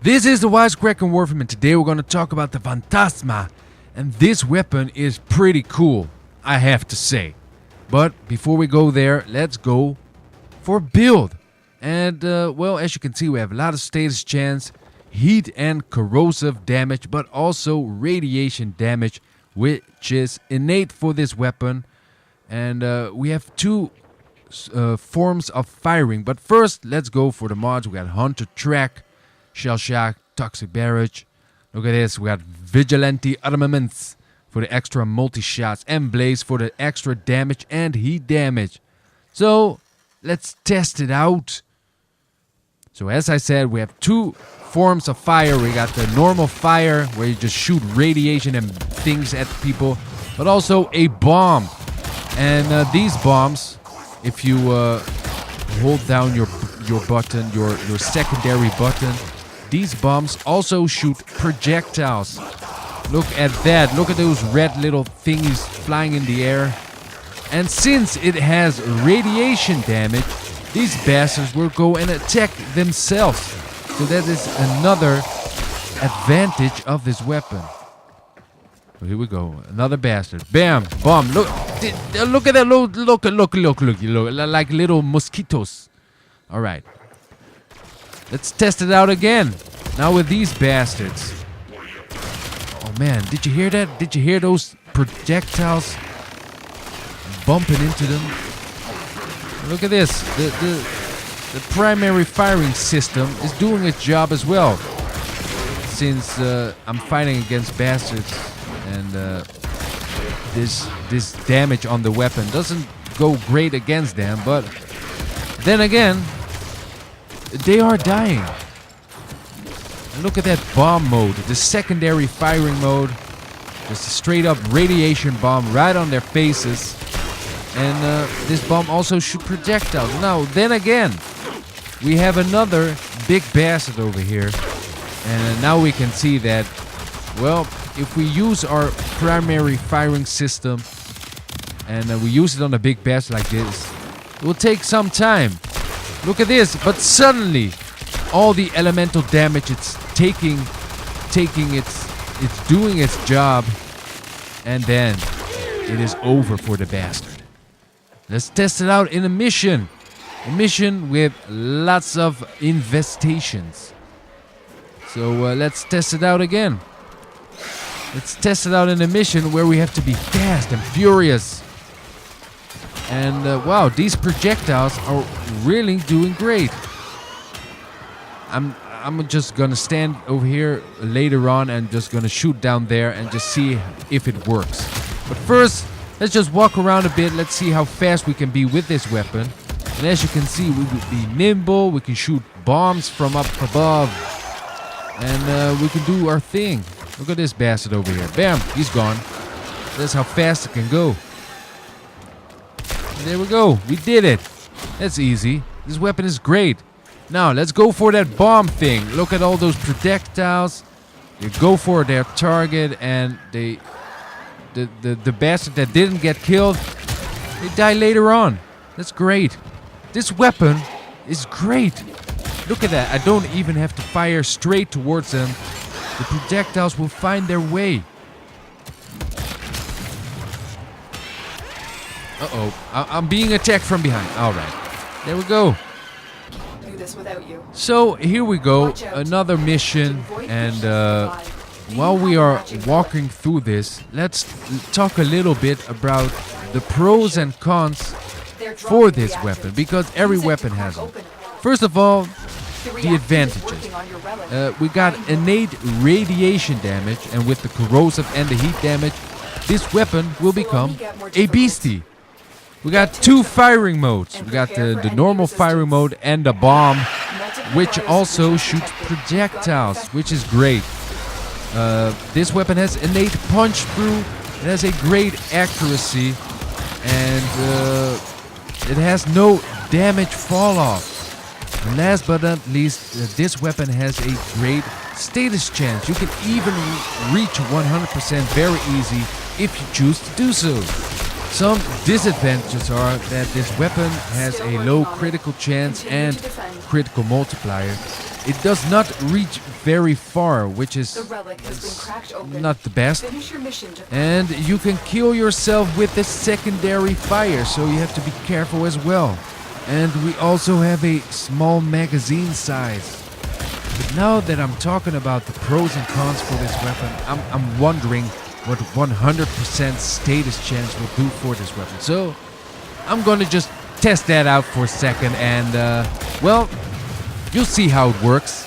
This is the Wisekrakr Warframe, and today we're going to talk about the PHANTASMA. And this weapon is pretty cool, I have to say. But before we go there, let's go for build. And well, as you can see, we have a lot of status chance, heat and corrosive damage, but also radiation damage, which is innate for this weapon. And we have two forms of firing. But first, let's go for the mods. We got Hunter Track, Shell Shock, Toxic Barrage. Look at this. We got Vigilante Armaments for the extra multi-shots, and Blaze for the extra damage and heat damage. So let's test it out. So as I said, we have two forms of fire. We got the normal fire where you just shoot radiation and things at people, but also a bomb. And these bombs, if you hold down your button, your secondary button, these bombs also shoot projectiles. Look at that. Look at those red little thingies flying in the air. And since it has radiation damage, these bastards will go and attack themselves. So that is another advantage of this weapon. So here we go. Another bastard. Bam. Bomb. Look at that. Look. Like little mosquitoes. Alright. Let's test it out again. Now with these bastards. Oh man, did you hear that? Did you hear those projectiles bumping into them? Look at this. The primary firing system is doing its job as well. Since I'm fighting against bastards, and this damage on the weapon doesn't go great against them, but then again, they are dying. And look at that bomb mode, the secondary firing mode. Just a straight up radiation bomb right on their faces. And this bomb also shoots projectiles. Now, then again, we have another big bastard over here. And now we can see that, well, if we use our primary firing system and we use it on a big bastard like this, it will take some time. Look at this, but suddenly all the elemental damage it's taking it's doing its job, and then it is over for the bastard. Let's test it out in a mission. A mission with lots of infestations. So let's test it out again. Let's test it out in a mission where we have to be fast and furious. And wow, these projectiles are really doing great. I'm just gonna stand over here later on and just gonna shoot down there and just see if it works. But first, let's just walk around a bit. Let's see how fast we can be with this weapon. And as you can see, we will be nimble. We can shoot bombs from up above, and we can do our thing. Look at this bastard over here. Bam, he's gone. That's how fast it can go. There we go. We did it. That's easy. This weapon is great. Now, let's go for that bomb thing. Look at all those projectiles. You go for their target, and the bastard that didn't get killed, they die later on. That's great. This weapon is great. Look at that. I don't even have to fire straight towards them. The projectiles will find their way. Uh-oh. I'm being attacked from behind. Alright. There we go. Do this without you. So, here we go. Another mission. And while we are walking through this, let's talk a little bit about the pros and cons for this weapon. Because every weapon has them. First of all, the advantages. We got innate radiation damage. And with the corrosive and the heat damage, this weapon will become a beastie. We got two firing modes. We got the normal firing mode and the bomb, which also shoots projectiles, which is great. This weapon has innate punch through. It has a great accuracy, and it has no damage fall off. And last but not least, this weapon has a great status chance. You can even reach 100% very easy if you choose to do so. Some disadvantages are that this weapon has a low critical chance and critical multiplier, it does not reach very far, which The is relic has been cracked open. not the best. Finish your mission to And you can kill yourself with the secondary fire, so you have to be careful as well. And we also have a small magazine size. But now that I'm talking about the pros and cons for this weapon, I'm wondering what 100% status chance will do for this weapon. So I'm gonna just test that out for a second and, well, you'll see how it works.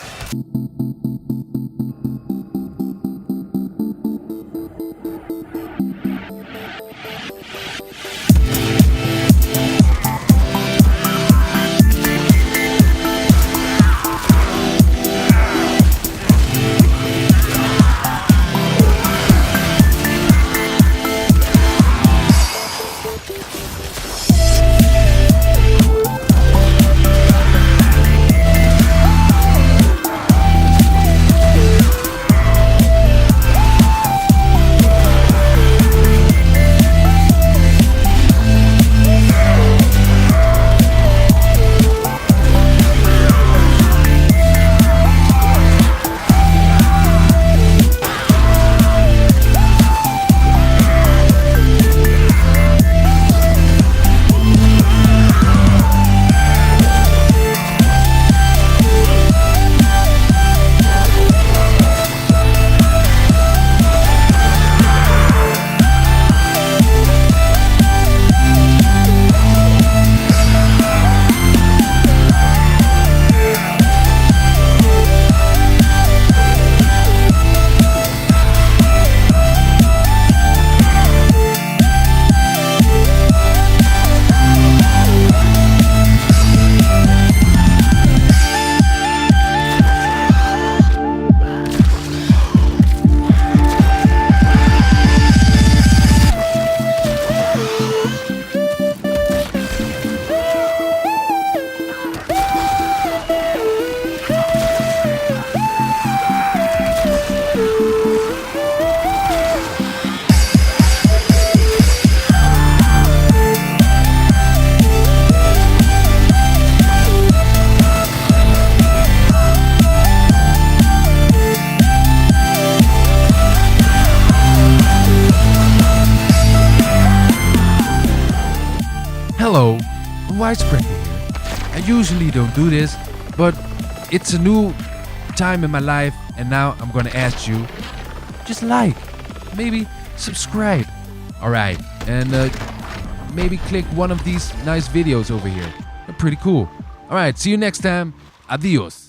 Hello, Wisekrakr here. I usually don't do this, but it's a new time in my life, and now I'm gonna ask you, just like, maybe subscribe. Alright, and maybe click one of these nice videos over here. They're pretty cool. Alright, see you next time. Adios.